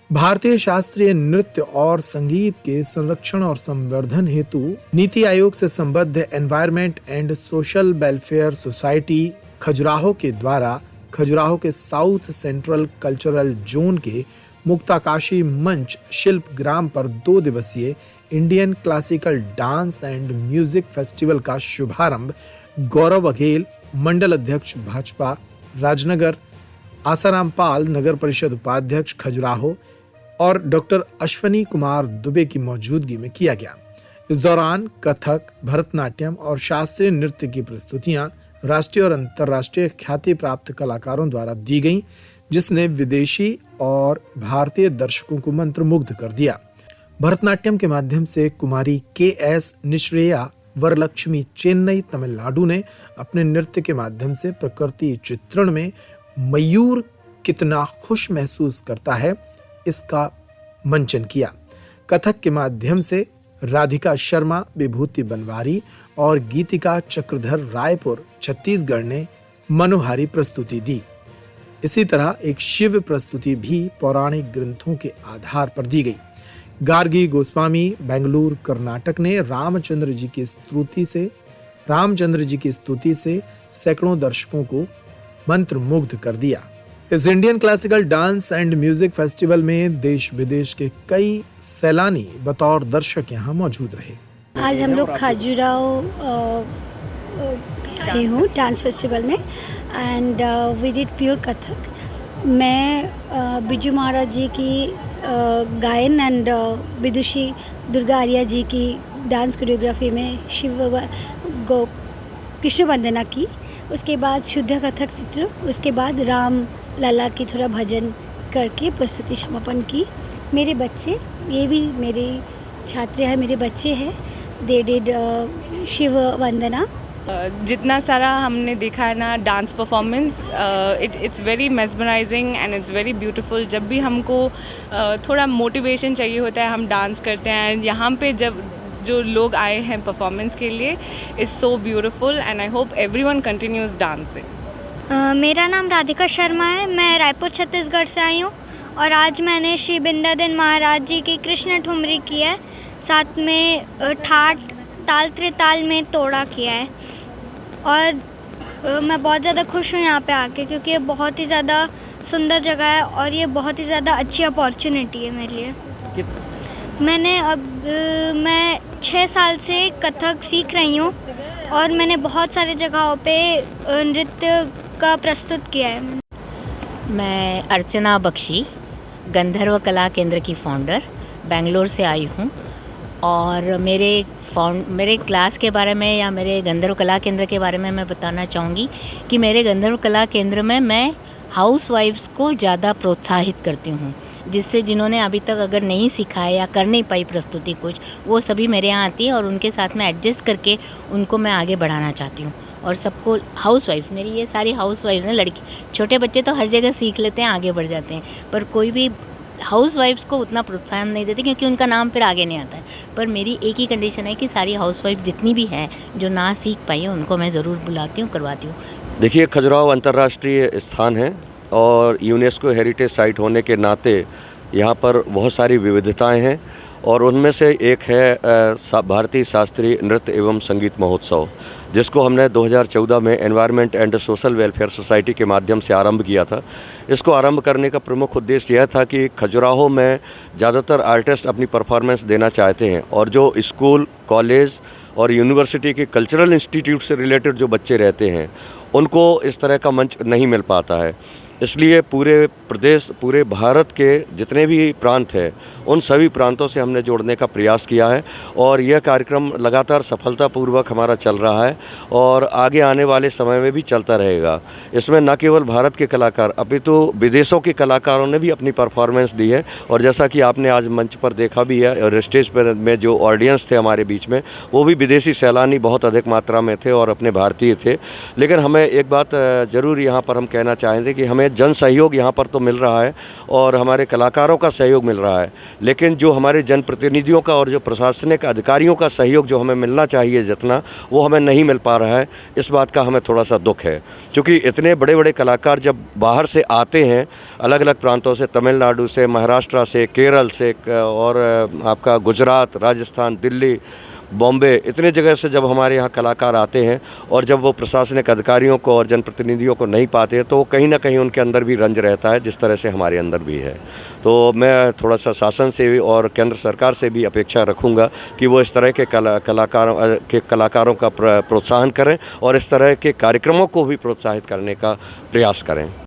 भारतीय शास्त्रीय नृत्य और संगीत के संरक्षण और संवर्धन हेतु नीति आयोग से संबद्ध environment and social welfare society Khajuraho के द्वारा खजुराहो के साउथ सेंट्रल कल्चरल जोन के मुक्ताकाशी मंच शिल्प ग्राम पर 2 दिवसीय Indian classical dance and music festival का शुभारंभ गौरव बघेल, मंडल अध्यक्ष भाजपा राजनगर, आसाराम पाल, नगर परिषद उपाध्यक्ष खजुराहो और डॉक्टर अश्वनी कुमार दुबे की मौजूदगी में किया गया। इस दौरान कथक, भरतनाट्यम और शास्त्रीय नृत्य की प्रस्तुतियां राष्ट्रीय और अंतर्राष्ट्रीय ख्याति प्राप्त कलाकारों द्वारा दी गईं, जिसने विदेशी और भारतीय दर्शकों को मंत्रमुग्ध कर दिया। भरतनाट्यम के माध्यम से कुमारी के.एस. निश्रेया वरलक्ष्मी चेन्नई तमिलनाडु ने अपने नृत्य के माध्यम से प्रकृति चित्रण में मयूर कितना खुश महसूस करता है इसका मंचन किया। कथक के माध्यम से राधिका शर्मा, विभूति बनवारी और गीतिका चक्रधर रायपुर छत्तीसगढ़ ने मनोहारी प्रस्तुति दी। इसी तरह एक शिव प्रस्तुति भी पौराणिक ग्रंथों के आधार पर दी गई। गार्गी गोस्वामी बेंगलुरु कर्नाटक ने रामचंद्र जी की स्तुति से सैकड़ों दर्शकों को मंत्रमुग्ध कर दिया। इस Indian classical dance and music festival में देश विदेश के कई सैलानी बतौर दर्शक यहाँ मौजूद रहे। आज हम लोग खजुराहो आई हूँ डांस फेस्टिवल में and we did pure Kathak. मैं बिरजू महाराज जी की गायन एंड विदुषी दुर्गा आर्या जी की डांस कोरियोग्राफी में कृष्ण वंदना की। उसके बाद शुद्ध कथक नृत्य, उसके बाद राम लाला की थोड़ा भजन करके प्रस्तुति समापन की। मेरे बच्चे, ये भी मेरे छात्र हैं, मेरे बच्चे हैं, दे डिड शिव वंदना। जितना सारा हमने देखा है ना dance performance, it's very mesmerising and it's very beautiful. जब भी हमको थोड़ा मोटिवेशन चाहिए होता है हम डांस करते हैं। यहाँ पे जब जो लोग आए हैं परफॉर्मेंस के लिए, it's so beautiful and I hope everyone continues dancing. मेरा नाम राधिका शर्मा है, मैं रायपुर छत्तीसगढ़ से आई हूँ और आज मैंने श्री बिंदाधन महाराज जी की कृष्ण ठुमरी की है, साथ में ठाट ताल त्रिताल में तोड़ा किया है। और मैं बहुत ज़्यादा खुश हूँ यहाँ पे आके, क्योंकि ये बहुत ही ज़्यादा सुंदर जगह है और ये बहुत ही ज़्यादा अच्छी अपॉर्चुनिटी है मेरे लिए। मैं 6 साल से कथक सीख रही हूँ और मैंने बहुत सारे जगहों पे नृत्य का प्रस्तुत किया है। मैं अर्चना बख्शी, गंधर्व कला केंद्र की फाउंडर, बेंगलोर से आई हूँ और मेरे क्लास के बारे में या मेरे गंधर्व कला केंद्र के बारे में मैं बताना चाहूँगी कि मेरे गंधर्व कला केंद्र में मैं हाउसवाइफ्स को ज़्यादा प्रोत्साहित करती हूँ, जिससे जिन्होंने अभी तक अगर नहीं सीखा है या कर नहीं पाई प्रस्तुति कुछ, वो सभी मेरे यहाँ आती है और उनके साथ में एडजस्ट करके उनको मैं आगे बढ़ाना चाहती हूँ। और सबको हाउसवाइफ्स, मेरी ये सारी हाउसवाइफ्स हैं, लड़की, छोटे बच्चे तो हर जगह सीख लेते हैं, आगे बढ़ जाते हैं, पर कोई भी हाउसवाइफ्स को उतना प्रोत्साहन नहीं देते क्योंकि उनका नाम फिर आगे नहीं आता है। पर मेरी एक ही कंडीशन है कि सारी हाउसवाइफ जितनी भी हैं जो ना सीख पाई है उनको मैं ज़रूर बुलाती हूँ, करवाती हूँ। देखिए, खजुराहो अंतर्राष्ट्रीय स्थान है और यूनेस्को हेरिटेज साइट होने के नाते यहाँ पर बहुत सारी विविधताएं हैं और उनमें से एक है भारतीय शास्त्रीय नृत्य एवं संगीत महोत्सव, जिसको हमने 2014 में environment and social welfare society के माध्यम से आरंभ किया था। इसको आरंभ करने का प्रमुख उद्देश्य यह था कि खजुराहो में ज़्यादातर आर्टिस्ट अपनी परफॉर्मेंस देना चाहते हैं और जो स्कूल, कॉलेज और यूनिवर्सिटी के कल्चरल इंस्टीट्यूट से रिलेटेड जो बच्चे रहते हैं उनको इस तरह का मंच नहीं मिल पाता है। इसलिए पूरे भारत के जितने भी प्रांत हैं उन सभी प्रांतों से हमने जोड़ने का प्रयास किया है और यह कार्यक्रम लगातार सफलतापूर्वक हमारा चल रहा है और आगे आने वाले समय में भी चलता रहेगा। इसमें न केवल भारत के कलाकार अपितु विदेशों के कलाकारों ने भी अपनी परफॉर्मेंस दी है और जैसा कि आपने आज मंच पर देखा भी है और स्टेज पर में जो ऑडियंस थे हमारे बीच में, वो भी विदेशी सैलानी बहुत अधिक मात्रा में थे और अपने भारतीय थे। लेकिन हमें एक बात ज़रूर यहाँ पर हम कहना चाहेंगे कि हमें हैं, जन सहयोग यहाँ पर तो मिल रहा है और हमारे कलाकारों का सहयोग मिल रहा है, लेकिन जो हमारे जनप्रतिनिधियों का और जो प्रशासनिक अधिकारियों का सहयोग जो हमें मिलना चाहिए जितना, वो हमें नहीं मिल पा रहा है। इस बात का हमें थोड़ा सा दुख है, क्योंकि इतने बड़े बड़े कलाकार जब बाहर से आते हैं, अलग अलग प्रांतों से, तमिलनाडु से, महाराष्ट्र से, केरल से और आपका गुजरात, राजस्थान, दिल्ली, बॉम्बे, इतने जगह से जब हमारे यहाँ कलाकार आते हैं और जब वो प्रशासनिक अधिकारियों को और जनप्रतिनिधियों को नहीं पाते हैं, तो कहीं ना कहीं उनके अंदर भी रंज रहता है, जिस तरह से हमारे अंदर भी है। तो मैं थोड़ा सा शासन से भी और केंद्र सरकार से भी अपेक्षा रखूँगा कि वो इस तरह के कलाकारों का प्रोत्साहन करें और इस तरह के कार्यक्रमों को भी प्रोत्साहित करने का प्रयास करें।